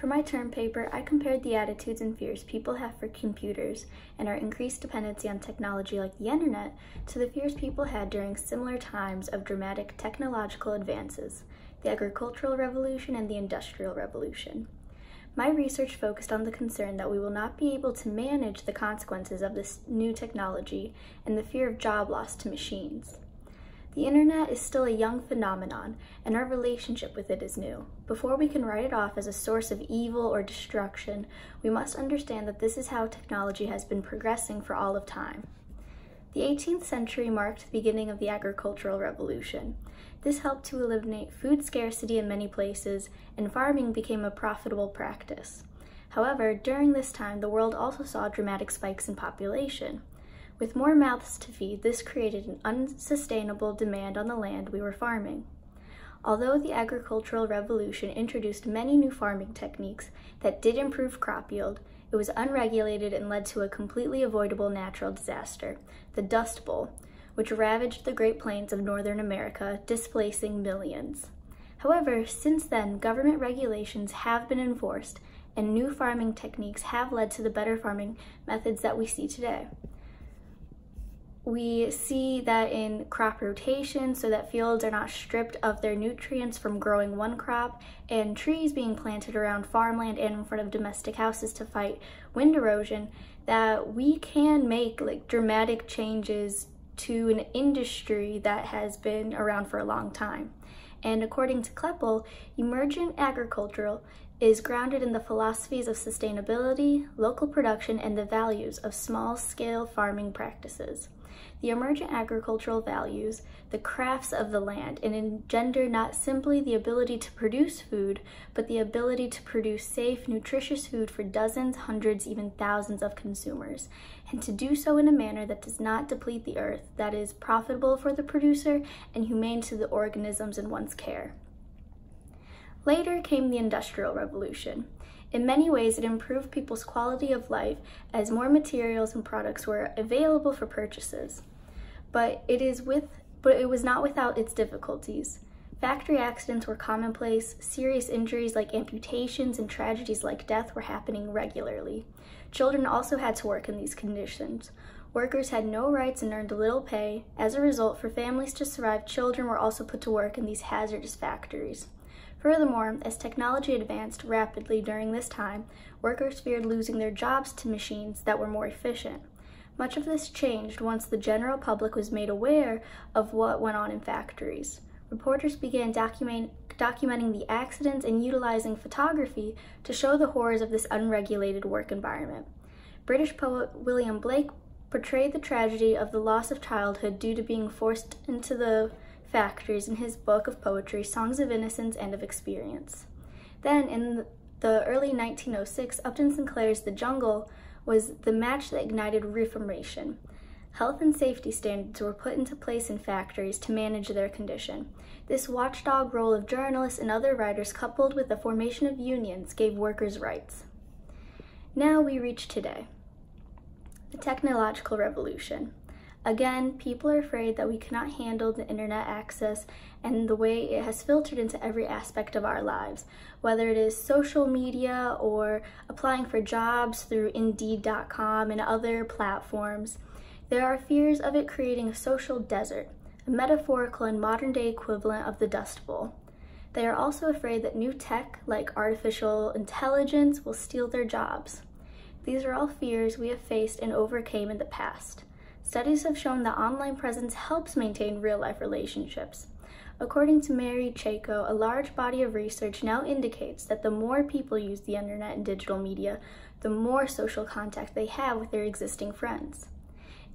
For my term paper, I compared the attitudes and fears people have for computers and our increased dependency on technology like the internet to the fears people had during similar times of dramatic technological advances, the agricultural revolution and the industrial revolution. My research focused on the concern that we will not be able to manage the consequences of this new technology and the fear of job loss to machines. The internet is still a young phenomenon, and our relationship with it is new. Before we can write it off as a source of evil or destruction, we must understand that this is how technology has been progressing for all of time. The 18th century marked the beginning of the agricultural revolution. This helped to eliminate food scarcity in many places, and farming became a profitable practice. However, during this time, the world also saw dramatic spikes in population. With more mouths to feed, this created an unsustainable demand on the land we were farming. Although the agricultural revolution introduced many new farming techniques that did improve crop yield, it was unregulated and led to a completely avoidable natural disaster, the Dust Bowl, which ravaged the Great Plains of Northern America, displacing millions. However, since then, government regulations have been enforced, and new farming techniques have led to the better farming methods that we see today. We see that in crop rotation, so that fields are not stripped of their nutrients from growing one crop, and trees being planted around farmland and in front of domestic houses to fight wind erosion, that we can make dramatic changes to an industry that has been around for a long time. And according to Kleppel, emergent agriculture is grounded in the philosophies of sustainability, local production, and the values of small-scale farming practices. The emergent agricultural values the crafts of the land and engender not simply the ability to produce food, but the ability to produce safe, nutritious food for dozens, hundreds, even thousands of consumers, and to do so in a manner that does not deplete the earth, that is profitable for the producer and humane to the organisms in one's care. Later came the Industrial Revolution. In many ways, it improved people's quality of life as more materials and products were available for purchases. But it was not without its difficulties. Factory accidents were commonplace, serious injuries like amputations and tragedies like death were happening regularly. Children also had to work in these conditions. Workers had no rights and earned little pay. As a result, for families to survive, children were also put to work in these hazardous factories. Furthermore, as technology advanced rapidly during this time, workers feared losing their jobs to machines that were more efficient. Much of this changed once the general public was made aware of what went on in factories. Reporters began documenting the accidents and utilizing photography to show the horrors of this unregulated work environment. British poet William Blake portrayed the tragedy of the loss of childhood due to being forced into the factories in his book of poetry, Songs of Innocence and of Experience. Then, in the early 1906, Upton Sinclair's The Jungle was the match that ignited reformation. Health and safety standards were put into place in factories to manage their condition. This watchdog role of journalists and other writers, coupled with the formation of unions, gave workers rights. Now we reach today, the technological revolution. Again, people are afraid that we cannot handle the internet access and the way it has filtered into every aspect of our lives, whether it is social media or applying for jobs through Indeed.com and other platforms. There are fears of it creating a social desert, a metaphorical and modern-day equivalent of the Dust Bowl. They are also afraid that new tech, like artificial intelligence, will steal their jobs. These are all fears we have faced and overcame in the past. Studies have shown that online presence helps maintain real-life relationships. According to Mary Chaco, a large body of research now indicates that the more people use the internet and digital media, the more social contact they have with their existing friends.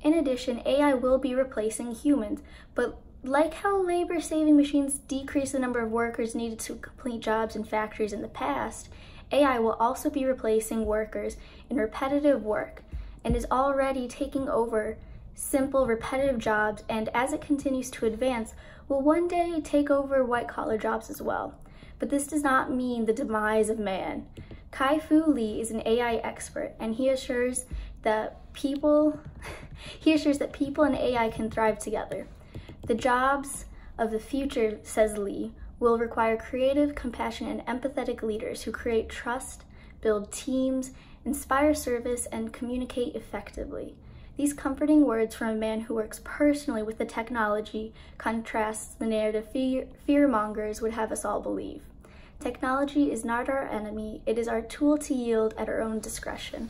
In addition, AI will be replacing humans, but like how labor-saving machines decrease the number of workers needed to complete jobs in factories in the past, AI will also be replacing workers in repetitive work and is already taking over simple, repetitive jobs, and as it continues to advance, will one day take over white-collar jobs as well. But this does not mean the demise of man. Kai-Fu Lee is an AI expert, and he assures that people and AI can thrive together. The jobs of the future, says Lee, will require creative, compassionate, and empathetic leaders who create trust, build teams, inspire service, and communicate effectively. These comforting words from a man who works personally with the technology contrasts the narrative fear-mongers would have us all believe. Technology is not our enemy, it is our tool to yield at our own discretion.